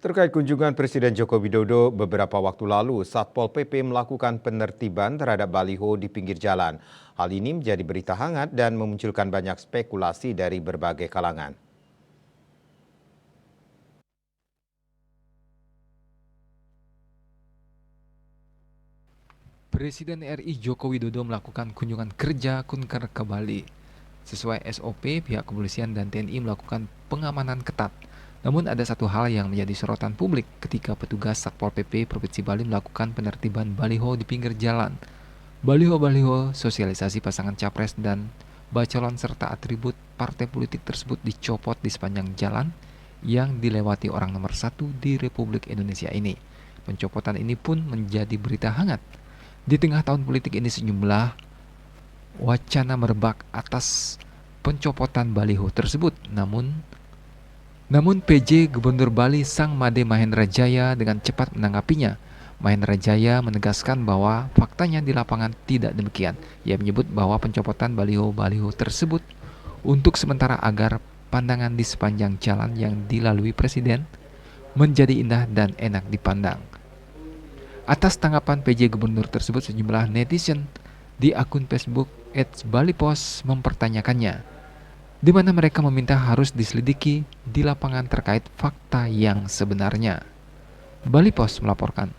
Terkait kunjungan Presiden Joko Widodo beberapa waktu lalu, Satpol PP melakukan penertiban terhadap baliho di pinggir jalan. Hal ini menjadi berita hangat dan memunculkan banyak spekulasi dari berbagai kalangan. Presiden RI Joko Widodo melakukan kunjungan kerja kunker ke Bali. Sesuai SOP, pihak kepolisian dan TNI melakukan pengamanan ketat. Namun ada satu hal yang menjadi sorotan publik ketika petugas Satpol PP Provinsi Bali melakukan penertiban baliho di pinggir jalan. Baliho-baliho sosialisasi pasangan capres dan bacalon serta atribut partai politik tersebut dicopot di sepanjang jalan yang dilewati orang nomor satu di Republik Indonesia ini. Pencopotan ini pun menjadi berita hangat. Di tengah tahun politik ini sejumlah wacana merebak atas pencopotan baliho tersebut. Namun PJ Gubernur Bali Sang Made Mahendra Jaya dengan cepat menanggapinya. Mahendra Jaya menegaskan bahwa faktanya di lapangan tidak demikian. Ia menyebut bahwa pencopotan baliho-baliho tersebut untuk sementara agar pandangan di sepanjang jalan yang dilalui Presiden menjadi indah dan enak dipandang. Atas tanggapan PJ Gubernur tersebut, sejumlah netizen di akun Facebook @balipos mempertanyakannya, di mana mereka meminta harus diselidiki di lapangan terkait fakta yang sebenarnya. Balipos melaporkan.